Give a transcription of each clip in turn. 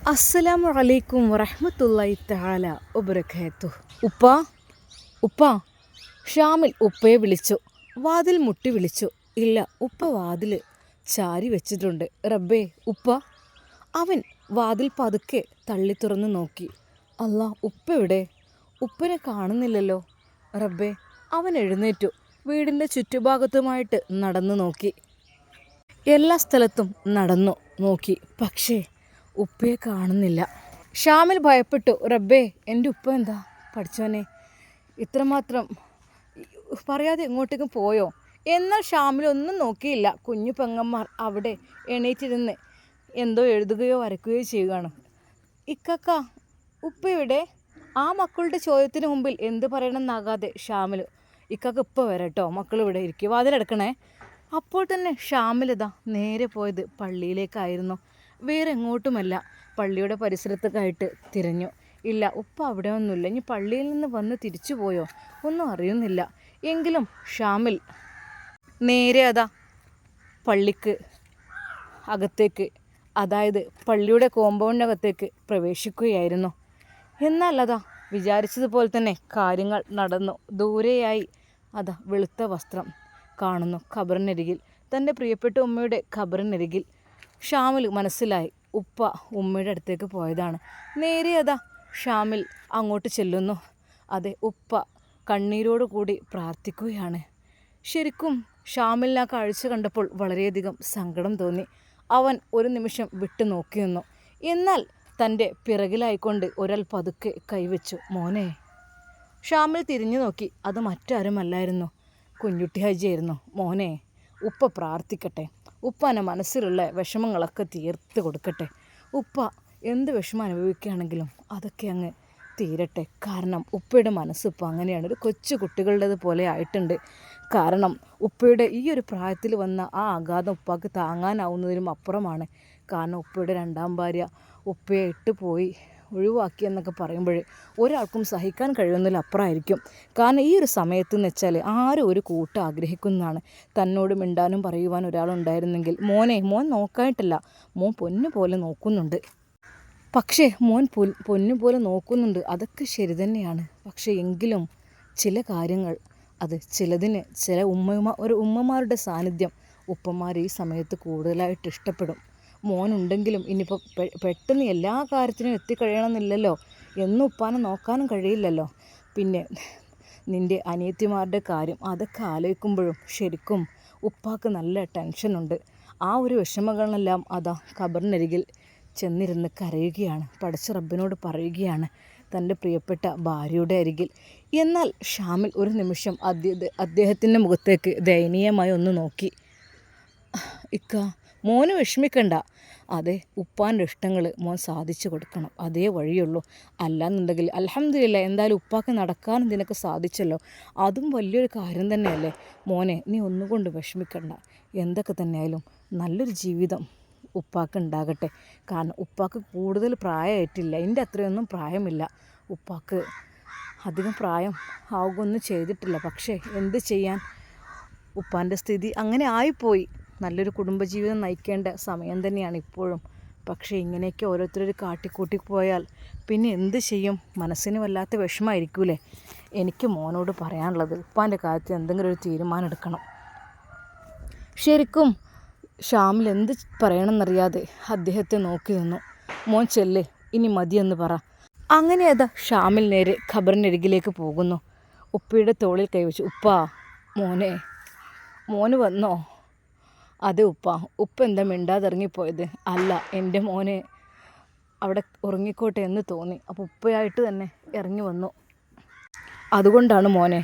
അസ്സലാമു അലൈക്കും വറഹ്മത്തുള്ളാഹി തആല വബറകാതുഹു. ഉപ്പ ഉപ്പ ഷാമിൽ ഉപ്പയെ വിളിച്ചു. വാതിൽ മുട്ടി വിളിച്ചു. ഇല്ല, ഉപ്പ വാതിൽ ചാരി വെച്ചിട്ടുണ്ട്. റബ്ബേ, ഉപ്പ. അവൻ വാതിൽ പതുക്കെ തള്ളി തുറന്നു നോക്കി. അല്ലാ, ഉപ്പ എവിടെ? ഉപ്പനെ കാണുന്നില്ലല്ലോ. റബ്ബേ, അവൻ എഴുന്നേറ്റു. വീടിൻ്റെ ചുറ്റുഭാഗത്തുമായിട്ട് നടന്നു നോക്കി. എല്ലാ സ്ഥലത്തും നടന്നു നോക്കി, പക്ഷേ ഉപ്പയെ കാണുന്നില്ല. ഷാമിൽ ഭയപ്പെട്ടു. റബ്ബേ, എൻ്റെ ഉപ്പ എന്താ പഠിച്ചോനെ ഇത്രമാത്രം പറയാതെ എങ്ങോട്ടേക്കും പോയോ? എന്നാൽ ഷാമിൽ ഒന്നും നോക്കിയില്ല. കുഞ്ഞു പെങ്ങന്മാർ അവിടെ എണീറ്റിരുന്ന് എന്തോ എഴുതുകയോ വരയ്ക്കുകയോ ചെയ്യുകയാണ്. ഇക്കക്ക, ഉപ്പയുടെ ആ മക്കളുടെ ചോദ്യത്തിന് മുമ്പിൽ എന്ത് പറയണമെന്നാകാതെ ഷാമിൽ, ഇക്കക്ക ഇപ്പം വരട്ടോ, മക്കൾ ഇവിടെ ഇരിക്കുക, വാതിലടക്കണേ. അപ്പോൾ തന്നെ ഷാമിലിതാ നേരെ പോയത് പള്ളിയിലേക്കായിരുന്നു. വേറെ എങ്ങോട്ടുമല്ല, പള്ളിയുടെ പരിസരത്തൊക്കെയായിട്ട് തിരഞ്ഞു. ഇല്ല, ഉപ്പ അവിടെ ഒന്നുമില്ല. ഇനി പള്ളിയിൽ നിന്ന് വന്ന് തിരിച്ചു പോയോ ഒന്നും അറിയുന്നില്ല. എങ്കിലും ഷാമിൽ നേരെ അതാ പള്ളിക്ക് അകത്തേക്ക്, അതായത് പള്ളിയുടെ കോമ്പൗണ്ടിനകത്തേക്ക് പ്രവേശിക്കുകയായിരുന്നു. എന്നാൽ അതാ വിചാരിച്ചതുപോലെ തന്നെ കാര്യങ്ങൾ നടന്നു. ദൂരെയായി അതാ വെളുത്ത വസ്ത്രം കാണുന്നു ഖബറിനരികിൽ. തൻ്റെ പ്രിയപ്പെട്ട ഉമ്മയുടെ ഖബറിനരികിൽ ഷാമിൽ മനസ്സിലായി, ഉപ്പ ഉമ്മയുടെ അടുത്തേക്ക് പോയതാണ്. നേരെ അതാ ഷാമിൽ അങ്ങോട്ട് ചെല്ലുന്നു. അതെ, ഉപ്പ കണ്ണീരോട് കൂടി പ്രാർത്ഥിക്കുകയാണ്. ശരിക്കും ഷാമിലിന് ആ കാഴ്ച കണ്ടപ്പോൾ വളരെയധികം സങ്കടം തോന്നി. അവൻ ഒരു നിമിഷം വിട്ടു നോക്കി നിന്നു. എന്നാൽ തൻ്റെ പിറകിലായിക്കൊണ്ട് ഒരാൾ പതുക്കെ കൈവച്ചു. മോനെ. ഷാമിൽ തിരിഞ്ഞു നോക്കി. അത് മറ്റാരുമല്ലായിരുന്നു, കുഞ്ഞുട്ടി ഹാജിയായിരുന്നു. മോനെ, ഉപ്പ പ്രാർത്ഥിക്കട്ടെ, ഉപ്പാൻ്റെ മനസ്സിലുള്ള വിഷമങ്ങളൊക്കെ തീർത്ത് കൊടുക്കട്ടെ. ഉപ്പ എന്ത് വിഷമം അനുഭവിക്കുകയാണെങ്കിലും അതൊക്കെ അങ്ങ് തീരട്ടെ. കാരണം ഉപ്പയുടെ മനസ്സ് ഇപ്പോൾ അങ്ങനെയാണ്, ഒരു കൊച്ചു കുട്ടികളുടേത് പോലെ ആയിട്ടുണ്ട്. കാരണം ഉപ്പയുടെ ഈ ഒരു പ്രായത്തിൽ വന്ന ആ ആഘാതം ഉപ്പാക്ക് താങ്ങാനാവുന്നതിനും അപ്പുറമാണ്. കാരണം ഉപ്പയുടെ രണ്ടാം ഭാര്യ ഉപ്പയെ ഇട്ട് പോയി, ഒഴിവാക്കി എന്നൊക്കെ പറയുമ്പോൾ ഒരാൾക്കും സഹിക്കാൻ കഴിയുന്നതിൽ അപ്പുറമായിരിക്കും. കാരണം ഈ ഒരു സമയത്ത് എന്ന് വെച്ചാൽ ആരും ഒരു കൂട്ട് ആഗ്രഹിക്കുന്നതാണ്. തന്നോട് മിണ്ടാനും പറയുവാനും ഒരാളുണ്ടായിരുന്നെങ്കിൽ. മോൻ നോക്കായിട്ടല്ല, മോൻ പൊന്നു പോലെ നോക്കുന്നുണ്ട്. പക്ഷേ മോൻ പൊന്നു പോലെ നോക്കുന്നുണ്ട്, അതൊക്കെ ശരി തന്നെയാണ്. പക്ഷേ എങ്കിലും ചില കാര്യങ്ങൾ, അത് ചിലതിന് ചില ഉമ്മമാരുടെ സാന്നിധ്യം ഉപ്പമാർ ഈ സമയത്ത് കൂടുതലായിട്ട് ഇഷ്ടപ്പെടും. മോനുണ്ടെങ്കിലും ഇനിയിപ്പോൾ പെട്ടെന്ന് എല്ലാ കാര്യത്തിനും എത്തിക്കഴിയണമെന്നില്ലല്ലോ, എന്നും ഉപ്പാനെ നോക്കാനും കഴിയില്ലല്ലോ. പിന്നെ നിൻ്റെ അനിയത്തിമാരുടെ കാര്യം, അതൊക്കെ ആലോചിക്കുമ്പോഴും ശരിക്കും ഉപ്പാക്ക് നല്ല ടെൻഷനുണ്ട്. ആ ഒരു വിഷമങ്ങളെല്ലാം അതാ ഖബറിനരികിൽ ചെന്നിരുന്ന് കരയുകയാണ്. പടച്ച റബ്ബിനോട് പറയുകയാണ്, തൻ്റെ പ്രിയപ്പെട്ട ഭാര്യയുടെ അരികിൽ. എന്നാൽ ഷാമിൽ ഒരു നിമിഷം അദ്ദേഹത്തിൻ്റെ മുഖത്തേക്ക് ദയനീയമായി ഒന്ന് നോക്കി. ഇക്ക, മോന് വിഷമിക്കണ്ട. അതെ, ഉപ്പാൻ്റെ ഇഷ്ടങ്ങൾ മോൻ സാധിച്ചു കൊടുക്കണം, അതേ വഴിയുള്ളൂ. അല്ലാന്നുണ്ടെങ്കിൽ അൽഹംദുലില്ലാ, എന്തായാലും ഉപ്പാക്ക് നടക്കാനും ഇതിനൊക്കെ സാധിച്ചല്ലോ, അതും വലിയൊരു കാര്യം തന്നെയല്ലേ. മോനെ, നീ ഒന്നുകൊണ്ട് വിഷമിക്കണ്ട. എന്തൊക്കെ തന്നെയായാലും നല്ലൊരു ജീവിതം ഉപ്പാക്ക് ഉണ്ടാകട്ടെ. കാരണം ഉപ്പാക്ക് കൂടുതൽ പ്രായമായിട്ടില്ല, എൻ്റെ അത്രയൊന്നും പ്രായമില്ല. ഉപ്പാക്ക് അധികം പ്രായം ആവുകയൊന്നും ചെയ്തിട്ടില്ല. പക്ഷേ എന്ത് ചെയ്യാൻ, ഉപ്പാൻ്റെ സ്ഥിതി അങ്ങനെ ആയിപ്പോയി. നല്ലൊരു കുടുംബജീവിതം നയിക്കേണ്ട സമയം തന്നെയാണ് ഇപ്പോഴും. പക്ഷേ ഇങ്ങനെയൊക്കെ ഓരോരുത്തർ കാട്ടിക്കൂട്ടി പോയാൽ പിന്നെ എന്ത് ചെയ്യും? മനസ്സിന് വല്ലാത്ത വിഷമമായിരിക്കൂലേ. എനിക്ക് മോനോട് പറയാനുള്ളത്, ഉപ്പാൻ്റെ കാര്യത്തിൽ എന്തെങ്കിലും ഒരു തീരുമാനം എടുക്കണം. ശരിക്കും ഷാമിൽ എന്ത് പറയണമെന്നറിയാതെ അദ്ദേഹത്തെ നോക്കി നിന്നു. മോൻ ചെല്ല്, ഇനി മതിയെന്ന് പറ. അങ്ങനെ അതാ ഷാമിൽ നേരെ ഖബറിനരികിലേക്ക് പോകുന്നു. ഉപ്പയുടെ തോളിൽ കൈവച്ചു. ഉപ്പാ, മോന് വന്നോ? അതെ ഉപ്പ. ഉപ്പ എന്താ മിണ്ടാതിറങ്ങിപ്പോയത്? അല്ല, എൻ്റെ മോനെ അവിടെ ഉറങ്ങിക്കോട്ടെ എന്ന് തോന്നി, അപ്പോൾ ഉപ്പയായിട്ട് തന്നെ ഇറങ്ങി വന്നു. അതുകൊണ്ടാണ് മോനെ.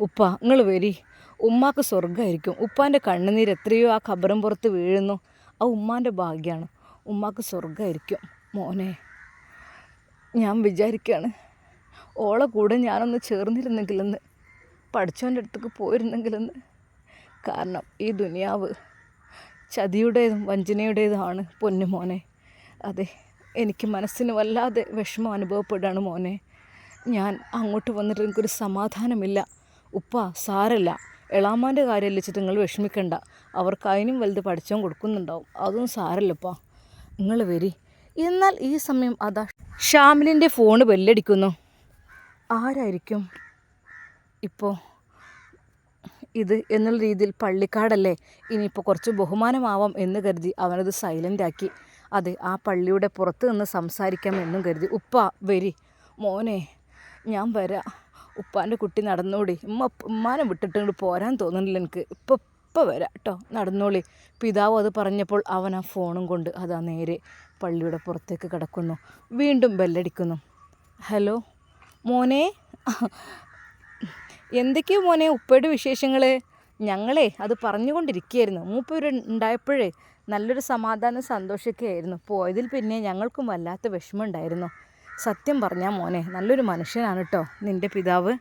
ഉപ്പ, നിങ്ങൾ വരി, ഉമ്മാക്ക് സ്വർഗ്ഗമായിരിക്കും. ഉപ്പാൻ്റെ കണ്ണുനീര് എത്രയോ ആ ഖബറും പുറത്ത് വീഴുന്നു, ആ ഉമ്മാൻ്റെ ഭാഗ്യമാണ്. ഉമ്മാക്ക് സ്വർഗ്ഗമായിരിക്കും. മോനെ, ഞാൻ വിചാരിക്കുകയാണ്, ഓളെ കൂടെ ഞാനൊന്ന് ചേർന്നിരുന്നെങ്കിലെന്ന്, പഠിച്ചവൻ്റെ അടുത്തേക്ക് പോയിരുന്നെങ്കിലെന്ന്. കാരണം ഈ ദുനിയാവ് ചതിയുടേതും വഞ്ചനയുടേതുമാണ് പൊന്നു മോനെ. അതെ, എനിക്ക് മനസ്സിന് വല്ലാതെ വിഷമം അനുഭവപ്പെടുകയാണ് മോനെ. ഞാൻ അങ്ങോട്ട് വന്നിട്ട് എനിക്കൊരു സമാധാനമില്ല. ഉപ്പ, സാരല്ല, എളാമാൻ്റെ കാര്യം വെച്ചിട്ട് നിങ്ങൾ വിഷമിക്കണ്ട, അവർക്ക് അതിനും വലുത് പഠിച്ചവൻ കൊടുക്കുന്നുണ്ടാവും, അതൊന്നും സാരല്ലപ്പാ. നിങ്ങൾ വരി. എന്നാൽ ഈ സമയം അതാ ഷാമിലിൻ്റെ ഫോണ് ബെല്ലടിക്കുന്നു. ആരായിരിക്കും ഇപ്പോൾ ഇത് എന്നുള്ള രീതിയിൽ പള്ളിക്കാടല്ലേ, ഇനിയിപ്പോൾ കുറച്ച് ബഹുമാനമാവാം എന്ന് കരുതി അവനത് സൈലൻ്റാക്കി. അതെ, ആ പള്ളിയുടെ പുറത്ത് നിന്ന് സംസാരിക്കാം എന്നും കരുതി. ഉപ്പ വരി മോനെ, ഞാൻ വരാം. ഉപ്പാൻ്റെ കുട്ടി നടന്നോടി, ഉമ്മാനെ വിട്ടിട്ട് പോരാൻ തോന്നുന്നില്ല എനിക്ക്, ഇപ്പം വരാം കേട്ടോ, നടന്നോളി. പിതാവ് അത് പറഞ്ഞപ്പോൾ അവൻ ആ ഫോണും കൊണ്ട് അതാ നേരെ പള്ളിയുടെ പുറത്തേക്ക് കിടക്കുന്നു. വീണ്ടും ബെല്ലടിക്കുന്നു. ഹലോ മോനെ, എന്തൊക്കെയോ മോനെ ഉപ്പയുടെ വിശേഷങ്ങൾ? ഞങ്ങളെ അത് പറഞ്ഞുകൊണ്ടിരിക്കുകയായിരുന്നു. മൂപ്പര് ഉണ്ടായപ്പോഴേ നല്ലൊരു സമാധാനം സന്തോഷമൊക്കെ ആയിരുന്നു. പോയതിൽ പിന്നെ ഞങ്ങൾക്കും വല്ലാത്ത വിഷമം ഉണ്ടായിരുന്നു. സത്യം പറഞ്ഞാൽ മോനെ, നല്ലൊരു മനുഷ്യനാണ് കേട്ടോ നിൻ്റെ പിതാവ്.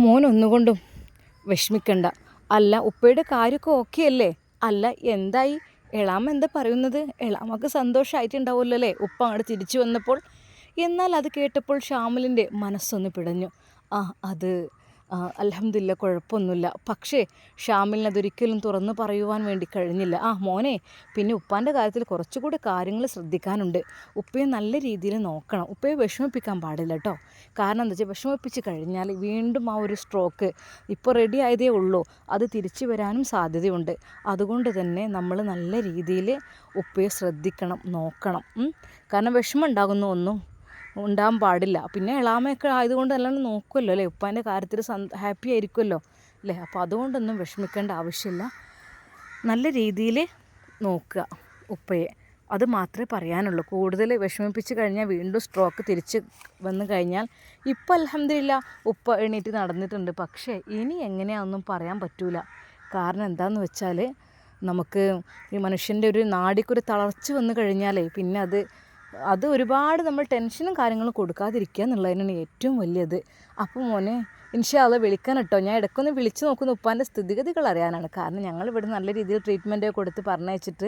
മോനൊന്നുകൊണ്ടും വിഷമിക്കണ്ട. അല്ല, ഉപ്പയുടെ കാര്യമൊക്കെ ഓക്കെ അല്ലേ? അല്ല, എന്തായി എളാമ എന്താ പറയുന്നത്? എളാമക്ക് സന്തോഷമായിട്ടുണ്ടാവുമല്ലോ അല്ലേ ഉപ്പ അങ്ങോട്ട് തിരിച്ചു വന്നപ്പോൾ? എന്നാൽ അത് കേട്ടപ്പോൾ ഷാമിലിൻ്റെ മനസ്സൊന്ന് പിടഞ്ഞു. അത് അൽഹംദുലില്ലാ, കുഴപ്പമൊന്നുമില്ല. പക്ഷേ ഷാമിലിന് അതൊരിക്കലും തുറന്നു പറയുവാൻ വേണ്ടി കഴിഞ്ഞില്ല. മോനെ, പിന്നെ ഉപ്പാൻ്റെ കാര്യത്തിൽ കുറച്ചുകൂടി കാര്യങ്ങൾ ശ്രദ്ധിക്കാനുണ്ട്. ഉപ്പയെ നല്ല രീതിയിൽ നോക്കണം. ഉപ്പയെ വിഷമിപ്പിക്കാൻ പാടില്ല കേട്ടോ. കാരണം എന്താ വെച്ചാൽ വിഷമിപ്പിച്ച് കഴിഞ്ഞാൽ വീണ്ടും ആ ഒരു സ്ട്രോക്ക് ഇപ്പോൾ റെഡി ആയതേ ഉള്ളൂ, അത് തിരിച്ചു വരാനും സാധ്യതയുണ്ട്. അതുകൊണ്ട് തന്നെ നമ്മൾ നല്ല രീതിയിൽ ഉപ്പയെ ശ്രദ്ധിക്കണം, നോക്കണം. കാരണം വിഷമം ഉണ്ടാകുന്ന ഒന്നും ഉണ്ടാകാൻ പാടില്ല. പിന്നെ എളാമയൊക്കെ ആയതുകൊണ്ട് നല്ലോണം നോക്കുമല്ലോ അല്ലേ, ഉപ്പാൻ്റെ കാര്യത്തിൽ ഹാപ്പി ആയിരിക്കുമല്ലോ അല്ലേ. അപ്പോൾ അതുകൊണ്ടൊന്നും വിഷമിക്കേണ്ട ആവശ്യമില്ല. നല്ല രീതിയിൽ നോക്കുക ഉപ്പയെ, അത് മാത്രമേ പറയാനുള്ളൂ. കൂടുതൽ വിഷമിപ്പിച്ച് കഴിഞ്ഞാൽ വീണ്ടും സ്ട്രോക്ക് തിരിച്ച് വന്നു കഴിഞ്ഞാൽ, ഇപ്പോൾ അൽഹംദുലില്ലാ ഉപ്പ എണീറ്റ് നടന്നിട്ടുണ്ട്. പക്ഷേ ഇനി എങ്ങനെയാണെന്നൊന്നും പറയാൻ പറ്റൂല. കാരണം എന്താണെന്ന് വെച്ചാൽ നമുക്ക് ഈ മനുഷ്യൻ്റെ ഒരു നാഡിക്കൊരു തളർച്ച വന്നു കഴിഞ്ഞാലേ പിന്നെ അത് ഒരുപാട് നമ്മൾ ടെൻഷനും കാര്യങ്ങളും കൊടുക്കാതിരിക്കുക എന്നുള്ളതിനാണ് ഏറ്റവും വലിയത്. അപ്പോൾ മോനെ, ഇൻഷാ അള്ളാ വിളിക്കാൻ കേട്ടോ. ഞാൻ ഇടയ്ക്കൊന്ന് വിളിച്ച് നോക്കുന്ന ഉപ്പാൻ്റെ സ്ഥിതിഗതികൾ അറിയാനാണ്. കാരണം ഞങ്ങളിവിടെ നല്ല രീതിയിൽ ട്രീറ്റ്മെൻറ്റ് കൊടുത്ത് പറഞ്ഞയച്ചിട്ട്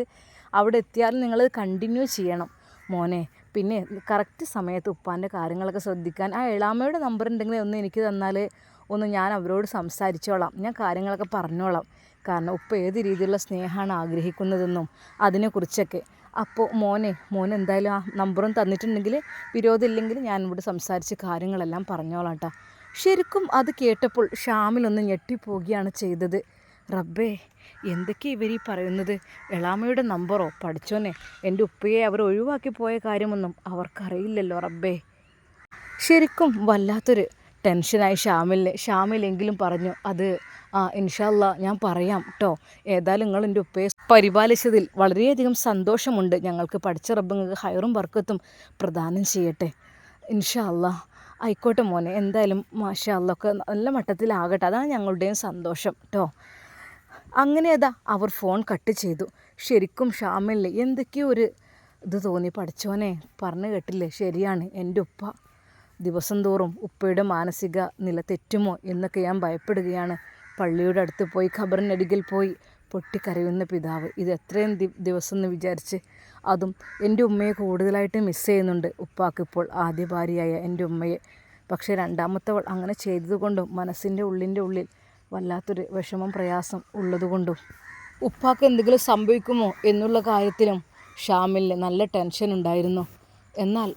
അവിടെ എത്തിയാലും നിങ്ങളത് കണ്ടിന്യൂ ചെയ്യണം മോനെ. പിന്നെ കറക്റ്റ് സമയത്ത് ഉപ്പാൻ്റെ കാര്യങ്ങളൊക്കെ ശ്രദ്ധിക്കാൻ. ആ എളാമയുടെ നമ്പർ ഉണ്ടെങ്കിൽ ഒന്ന് എനിക്ക് തന്നാൽ ഞാൻ അവരോട് സംസാരിച്ചോളാം, ഞാൻ കാര്യങ്ങളൊക്കെ പറഞ്ഞോളാം. കാരണം ഉപ്പ ഏത് രീതിയിലുള്ള സ്നേഹമാണ് ആഗ്രഹിക്കുന്നതെന്നും അതിനെക്കുറിച്ചൊക്കെ. അപ്പോൾ മോൻ എന്തായാലും ആ നമ്പറും തന്നിട്ടുണ്ടെങ്കിൽ വിരോധമില്ലെങ്കിൽ ഞാൻ ഇവിടെ സംസാരിച്ച് കാര്യങ്ങളെല്ലാം പറഞ്ഞോളാം കേട്ടോ. ശരിക്കും അത് കേട്ടപ്പോൾ ഷാമിലൊന്ന് ഞെട്ടിപ്പോവുകയാണ് ചെയ്തത്. റബ്ബേ, എന്തൊക്കെ ഇവരീ പറയുന്നത്? എളാമയുടെ നമ്പറോ? പഠിച്ചോനെ, എൻ്റെ ഉപ്പയെ അവർ ഒഴിവാക്കി പോയ കാര്യമൊന്നും അവർക്കറിയില്ലല്ലോ റബ്ബേ. ശരിക്കും വല്ലാത്തൊരു ടെൻഷനായി ഷാമിലെങ്കിലും പറഞ്ഞു, അത് ഇൻഷാ അള്ളാ ഞാൻ പറയാം കേട്ടോ. ഏതായാലും നിങ്ങൾ എൻ്റെ ഉപ്പയെ പരിപാലിച്ചതിൽ വളരെയധികം സന്തോഷമുണ്ട്. ഞങ്ങൾക്ക് പഠിച്ച റബ്ബ് നിങ്ങൾക്ക് ഹൈറും ബർക്കത്തും പ്രദാനം ചെയ്യട്ടെ. ഇൻഷാ അള്ളാ ആയിക്കോട്ടെ മോനെ, എന്തായാലും മാഷാ അള്ളാ ഒക്കെ നല്ല മട്ടത്തിലാകട്ടെ, അതാണ് ഞങ്ങളുടെയും സന്തോഷം കേട്ടോ. അങ്ങനെ അവർ ഫോൺ കട്ട് ചെയ്തു. ശരിക്കും ഷാമിലിന് എന്തൊക്കെയോ ഒരു ഇത് തോന്നി. പഠിച്ചോനെ, പറഞ്ഞു കേട്ടില്ലേ, ശരിയാണ്, എൻ്റെ ഉപ്പ ദിവസം തോറും ഉപ്പയുടെ മാനസിക നില തെറ്റുമോ എന്നൊക്കെ ഞാൻ ഭയപ്പെടുകയാണ്. പള്ളിയുടെ അടുത്ത് പോയി ഖബറിനരികിൽ പോയി പൊട്ടിക്കരയുന്ന പിതാവ്, ഇത് എത്രയും ദിവസം എന്ന് വിചാരിച്ച്. അതും എൻ്റെ ഉമ്മയെ കൂടുതലായിട്ട് മിസ് ചെയ്യുന്നുണ്ട് ഉപ്പാക്കിപ്പോൾ, ആദ്യ ഭാര്യയായ എൻ്റെ ഉമ്മയെ. പക്ഷേ രണ്ടാമത്തവൾ അങ്ങനെ ചെയ്തതുകൊണ്ടും മനസ്സിൻ്റെ ഉള്ളിൽ വല്ലാത്തൊരു വിഷമം പ്രയാസം ഉള്ളതുകൊണ്ടും ഉപ്പാക്ക് എന്തെങ്കിലും സംഭവിക്കുമോ എന്നുള്ള കാര്യത്തിലും ഷാമിലിന് നല്ല ടെൻഷൻ ഉണ്ടായിരുന്നു. എന്നാൽ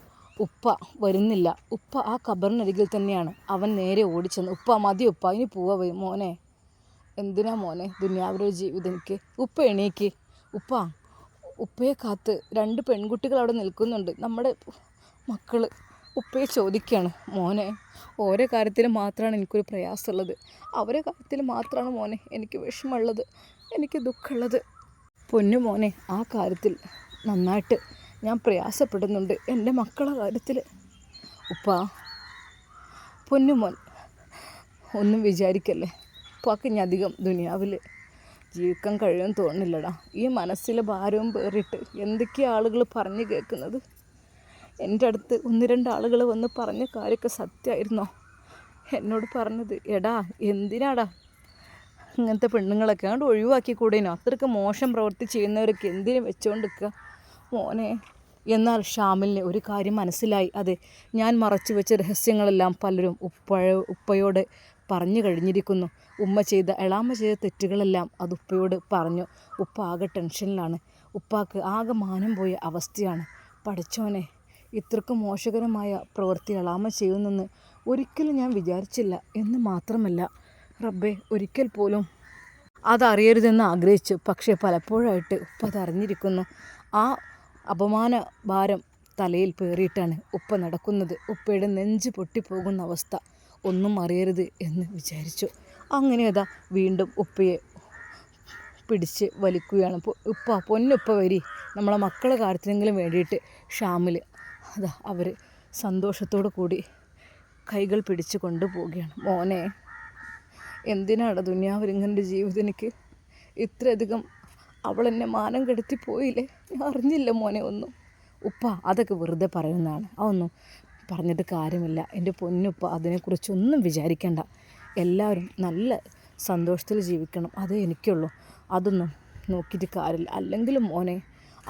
ഉപ്പ വരുന്നില്ല. ഉപ്പ ആ ഖബറിനരികിൽ തന്നെയാണ്. അവൻ നേരെ ഓടിച്ചെന്ന്, ഉപ്പ മതി ഉപ്പ, ഇനി പോവാ മോനെ. എന്തിനാ മോനെ ദുനിയാവിലെ ജീവിതം എനിക്ക്? ഉപ്പ എണീക്ക്. ഉപ്പയെ കാത്ത് 2 പെൺകുട്ടികൾ അവിടെ നിൽക്കുന്നുണ്ട്, നമ്മുടെ മക്കൾ. ഉപ്പയെ ചോദിക്കുകയാണ്, മോനെ ഓരോ കാര്യത്തിൽ മാത്രമാണ് എനിക്കൊരു പ്രയാസമുള്ളത്, അവരെ കാര്യത്തിൽ മാത്രമാണ് മോനെ എനിക്ക് വിഷമമുള്ളത്, എനിക്ക് ദുഃഖമുള്ളത്. പൊന്നു മോനെ, ആ കാര്യത്തിൽ നന്നായിട്ട് ഞാൻ പ്രയാസപ്പെടുന്നുണ്ട്, എൻ്റെ മക്കളുടെ കാര്യത്തിൽ. പൊന്നുമോൻ ഒന്നും വിചാരിക്കല്ലേ. ഉപ്പാക്ക് ഇനി അധികം ദുനിയാവിൽ ജീവിക്കാൻ കഴിയുമെന്ന് തോന്നുന്നില്ലടാ. ഈ മനസ്സിലെ ഭാരവും പേറിയിട്ട് എന്തൊക്കെയാണ് ആളുകൾ പറഞ്ഞു കേൾക്കുന്നത്. എൻ്റെ അടുത്ത് 1-2 ആളുകൾ വന്ന് പറഞ്ഞ കാര്യമൊക്കെ സത്യമായിരുന്നോ എന്നോട് പറഞ്ഞത്? എടാ എന്തിനാടാ ഇങ്ങനത്തെ പെണ്ണുങ്ങളൊക്കെ അങ്ങോട്ട് ഒഴിവാക്കി കൂടേനോ? അത്രയ്ക്ക് മോശം പ്രവൃത്തി ചെയ്യുന്നവരൊക്കെ എന്തിനു വെച്ചുകൊണ്ടിരിക്കുക മോനെ. എന്നാൽ ഷാമിലിന് ഒരു കാര്യം മനസ്സിലായി. അത് ഞാൻ മറച്ചു വെച്ച രഹസ്യങ്ങളെല്ലാം പലരും ഉപ്പയോട് പറഞ്ഞു കഴിഞ്ഞിരിക്കുന്നു. എളാമ ചെയ്ത തെറ്റുകളെല്ലാം അത് ഉപ്പയോട് പറഞ്ഞു. ഉപ്പ ആകെ ടെൻഷനിലാണ്. ഉപ്പാക്ക് ആകെ മാനം പോയ അവസ്ഥയാണ്. പഠിച്ചോനെ, ഇത്രക്കും മോശകരമായ പ്രവൃത്തി അളാമ ചെയ്യുന്നെന്ന് ഒരിക്കലും ഞാൻ വിചാരിച്ചില്ല എന്ന് മാത്രമല്ല റബ്ബേ, ഒരിക്കൽ പോലും അതറിയരുതെന്ന് ആഗ്രഹിച്ചു. പക്ഷേ പലപ്പോഴായിട്ട് ഉപ്പ അതറിഞ്ഞിരിക്കുന്നു. ആ അപമാന ഭാരം തലയിൽ പേറിയിട്ടാണ് ഉപ്പ നടക്കുന്നത്. ഉപ്പയുടെ നെഞ്ച് പൊട്ടിപ്പോകുന്ന അവസ്ഥ. ഒന്നും അറിയരുത് എന്ന് വിചാരിച്ചു. അങ്ങനെ അതാ വീണ്ടും ഉപ്പയെ പിടിച്ച് വലിക്കുകയാണ്. ഉപ്പ, പൊന്നുപ്പ വരി, നമ്മളെ മക്കളുടെ കാര്യത്തിനെങ്കിലും വേണ്ടിയിട്ട്. ഷാമിൽ അതാ അവർ സന്തോഷത്തോടു കൂടി കൈകൾ പിടിച്ച് കൊണ്ടുപോവുകയാണ്. മോനെ, എന്തിനാണ് ദുനിയാവിൽ ഇങ്ങനൊരു ജീവിതം എനിക്ക്? ഇത്രയധികം അവളെന്നെ മാനം കെടുത്തി പോയില്ലേ, ഞാൻ അറിഞ്ഞില്ല മോനെ ഒന്നും. ഉപ്പ, അതൊക്കെ വെറുതെ പറയുന്നതാണ്, അതൊന്നും പറഞ്ഞിട്ട് കാര്യമില്ല. എൻ്റെ പൊന്നുപ്പ, അതിനെക്കുറിച്ചൊന്നും വിചാരിക്കണ്ട. എല്ലാവരും നല്ല സന്തോഷത്തിൽ ജീവിക്കണം, അതേ എനിക്കുള്ളൂ. അതൊന്നും നോക്കിയിട്ട് കാര്യമില്ല. അല്ലെങ്കിലും മോനെ,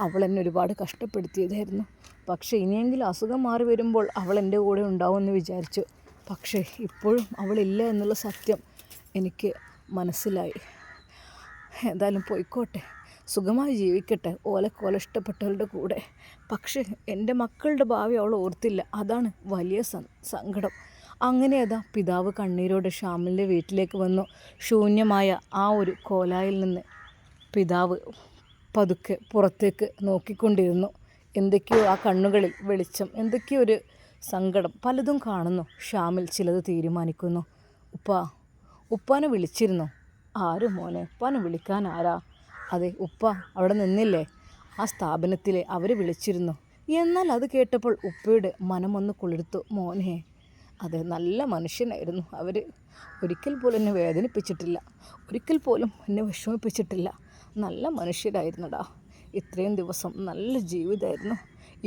അവളെന്നെ ഒരുപാട് കഷ്ടപ്പെടുത്തിയതായിരുന്നു. പക്ഷേ ഇനിയെങ്കിലും അസുഖം മാറി വരുമ്പോൾ അവൾ എൻ്റെ കൂടെ ഉണ്ടാവുമെന്ന് വിചാരിച്ചു. പക്ഷേ ഇപ്പോഴും അവളില്ല എന്നുള്ള സത്യം എനിക്ക് മനസ്സിലായി. എന്തായാലും പോയിക്കോട്ടെ, സുഖമായി ജീവിക്കട്ടെ, ഓലക്കോല ഇഷ്ടപ്പെട്ടവരുടെ കൂടെ. പക്ഷേ എൻ്റെ മക്കളുടെ ഭാവി അവൾ ഓർത്തില്ല, അതാണ് വലിയ സങ്കടം. അങ്ങനെ അതാ പിതാവ് കണ്ണീരോടെ ഷാമിലിൻ്റെ വീട്ടിലേക്ക് വന്നു. ശൂന്യമായ ആ ഒരു കോലായിൽ നിന്ന് പിതാവ് പതുക്കെ പുറത്തേക്ക് നോക്കിക്കൊണ്ടിരുന്നു. എന്തൊക്കെയോ ആ കണ്ണുകളിൽ വെളിച്ചം, എന്തൊക്കെയോ ഒരു സങ്കടം, പലതും കാണുന്നു. ഷാമിൽ ചിലത് തീരുമാനിക്കുന്നു. ഉപ്പാനെ വിളിച്ചിരുന്നു. ആരും മോനെ, ഉപ്പാനെ വിളിക്കാൻ ആരാ? അതെ, ഉപ്പ അവിടെ നിന്നില്ലേ ആ സ്ഥാപനത്തിലെ, അവർ വിളിച്ചിരുന്നു. എന്നാൽ അത് കേട്ടപ്പോൾ ഉപ്പയുടെ മനമൊന്ന് കുളിർത്തു. മോനെ, അതെ, നല്ല മനുഷ്യനായിരുന്നു അവർ. ഒരിക്കൽ പോലും എന്നെ വേദനിപ്പിച്ചിട്ടില്ല, ഒരിക്കൽ പോലും എന്നെ വിഷമിപ്പിച്ചിട്ടില്ല. നല്ല മനുഷ്യരായിരുന്നടാ. ഇത്രയും ദിവസം നല്ല ജീവിതമായിരുന്നു.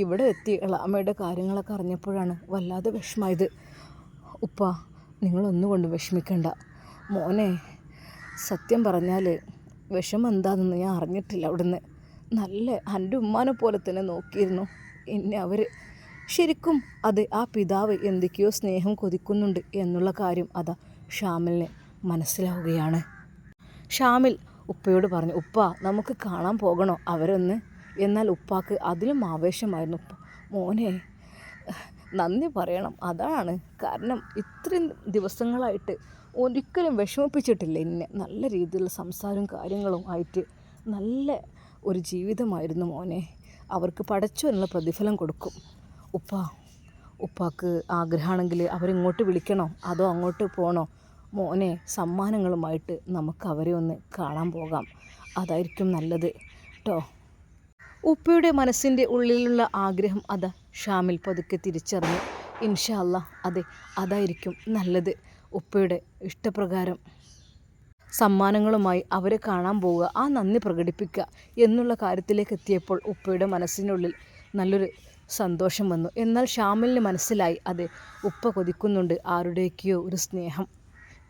ഇവിടെ എത്തി എളാമയുടെ കാര്യങ്ങളൊക്കെ അറിഞ്ഞപ്പോഴാണ് വല്ലാതെ വിഷമമായത്. ഉപ്പ, നിങ്ങളൊന്നുകൊണ്ട് വിഷമിക്കണ്ട മോനെ. സത്യം പറഞ്ഞാൽ വിഷമം എന്താണെന്ന് ഞാൻ അറിഞ്ഞിട്ടില്ല. അവിടുന്ന് നല്ല എൻ്റെ ഉമ്മാനെ പോലെ തന്നെ നോക്കിയിരുന്നു എന്നെ അവർ. ശരിക്കും അത് ആ പിതാവ് എന്തൊക്കെയോ സ്നേഹം കൊതിക്കുന്നുണ്ട് എന്നുള്ള കാര്യം അതാ ഷാമിലിന് മനസ്സിലാവുകയാണ്. ഷാമിൽ ഉപ്പയോട് പറഞ്ഞു, ഉപ്പ, നമുക്ക് കാണാൻ പോകണോ അവരൊന്ന്? എന്നാൽ ഉപ്പാക്ക് അതിലും ആവേശമായിരുന്നു. മോനെ, നന്ദി പറയണം, അതാണ് കാരണം. ഇത്രയും ദിവസങ്ങളായിട്ട് ഒരിക്കലും വിഷമിപ്പിച്ചിട്ടില്ല എന്നെ. നല്ല രീതിയിലുള്ള സംസാരവും കാര്യങ്ങളും ആയിട്ട് നല്ല ഒരു ജീവിതമായിരുന്നു മോനെ. അവർക്ക് പടച്ചോനുള്ള പ്രതിഫലം കൊടുക്കും. ഉപ്പാക്ക് ആഗ്രഹമാണെങ്കിൽ അവരിങ്ങോട്ട് വിളിക്കണോ അതോ അങ്ങോട്ട് പോകണോ? മോനെ, സമ്മാനങ്ങളുമായിട്ട് നമുക്ക് അവരെ ഒന്ന് കാണാൻ പോകാം, അതായിരിക്കും നല്ലത് കേട്ടോ. ഉപ്പയുടെ മനസ്സിൻ്റെ ഉള്ളിലുള്ള ആഗ്രഹം അതാ ഷാമിൽ പതുക്കെ തിരിച്ചറിഞ്ഞു. ഇൻഷാ അല്ലാ, അതെ, അതായിരിക്കും നല്ലത്. ഉപ്പയുടെ ഇഷ്ടപ്രകാരം സമ്മാനങ്ങളുമായി അവരെ കാണാൻ പോവുക, ആ നന്ദി പ്രകടിപ്പിക്കുക എന്നുള്ള കാര്യത്തിലേക്ക് എത്തിയപ്പോൾ ഉപ്പയുടെ മനസ്സിനുള്ളിൽ നല്ലൊരു സന്തോഷം വന്നു. എന്നാൽ ഷാമിലിന് മനസ്സിലായി, അതെ, ഉപ്പ കൊതിക്കുന്നുണ്ട് ആരുടെയൊക്കെയോ ഒരു സ്നേഹം.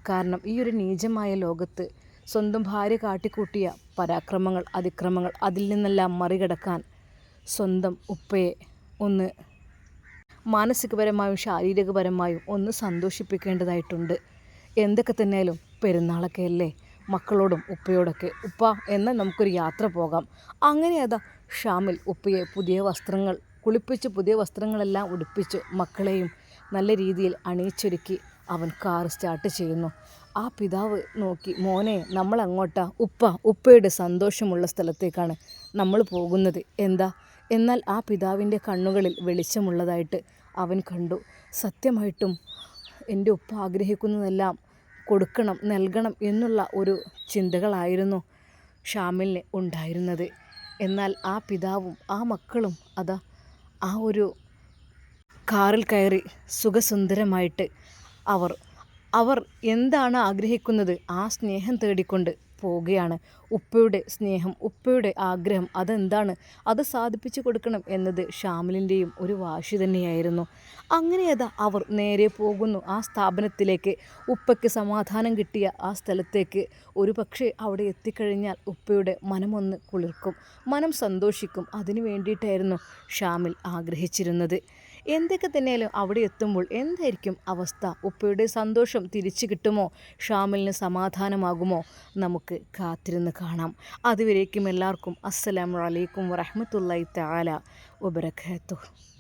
കാരണം ഈ ഒരു നീചമായ ലോകത്ത് സ്വന്തം ഭാര്യ കാട്ടിക്കൂട്ടിയ പരാക്രമങ്ങൾ, അതിക്രമങ്ങൾ, അതിൽ നിന്നെല്ലാം മറികടക്കാൻ സ്വന്തം ഉപ്പയെ ഒന്ന് മാനസികപരമായും ശാരീരികപരമായും ഒന്ന് സന്തോഷിപ്പിക്കേണ്ടതായിട്ടുണ്ട്. എന്തൊക്കെ തന്നെയാലും പെരുന്നാളൊക്കെ അല്ലേ, മക്കളോടും ഉപ്പയോടൊക്കെ. ഉപ്പ, എന്നാൽ നമുക്കൊരു യാത്ര പോകാം. അങ്ങനെ അതാ ഷാമിൽ ഉപ്പയെ പുതിയ വസ്ത്രങ്ങൾ കുളിപ്പിച്ച് പുതിയ വസ്ത്രങ്ങളെല്ലാം ഉടുപ്പിച്ചു മക്കളെയും നല്ല രീതിയിൽ അണിയിച്ചൊരുക്കി അവൻ കാർ സ്റ്റാർട്ട് ചെയ്യുന്നു. ആ പിതാവ് നോക്കി, മോനെ, നമ്മൾ അങ്ങോട്ടാ? ഉപ്പയുടെ സന്തോഷമുള്ള സ്ഥലത്തേക്കാണ് നമ്മൾ പോകുന്നത്. എന്താ? എന്നാൽ ആ പിതാവിൻ്റെ കണ്ണുകളിൽ വെളിച്ചമുള്ളതായിട്ട് അവൻ കണ്ടു. സത്യമായിട്ടും എൻ്റെ ഉപ്പ ആഗ്രഹിക്കുന്നതെല്ലാം കൊടുക്കണം, നൽകണം എന്നുള്ള ഒരു ചിന്തകളായിരുന്നു ഷാമിലിന് ഉണ്ടായിരുന്നത്. എന്നാൽ ആ പിതാവും ആ മക്കളും അതാ ആ ഒരു കാറിൽ കയറി സുഖസുന്ദരമായിട്ട് അവർ എന്താണ് ആഗ്രഹിക്കുന്നത് ആ സ്നേഹം തേടിക്കൊണ്ട് പോവുകയാണ്. ഉപ്പയുടെ സ്നേഹം, ഉപ്പയുടെ ആഗ്രഹം അതെന്താണ്, അത് സാധിപ്പിച്ചു കൊടുക്കണം എന്നത് ഷാമിലിൻ്റെയും ഒരു വാശി തന്നെയായിരുന്നു. അങ്ങനെ അതാ അവർ നേരെ പോകുന്നു ആ സ്ഥാപനത്തിലേക്ക്. ഉപ്പയ്ക്ക് സമാധാനം കിട്ടിയ ആ സ്ഥലത്തേക്ക്. ഒരു പക്ഷേ അവിടെ എത്തിക്കഴിഞ്ഞാൽ ഉപ്പയുടെ മനമൊന്ന് കുളിർക്കും, മനം സന്തോഷിക്കും. അതിനു വേണ്ടിയിട്ടായിരുന്നു ഷാമിൽ ആഗ്രഹിച്ചിരുന്നത്. എന്തൊക്കെ തന്നെയാലും അവിടെ എത്തുമ്പോൾ എന്തായിരിക്കും അവസ്ഥ? ഉപ്പയുടെ സന്തോഷം തിരിച്ചു കിട്ടുമോ? ഷാമിലിന് സമാധാനമാകുമോ? നമുക്ക് കാത്തിരുന്ന് കാണാം. അതുവരേക്കും എല്ലാവർക്കും അസ്സലാമു അലൈക്കും വറഹ്മത്തുള്ളാഹി തആല വബറകാതുഹു.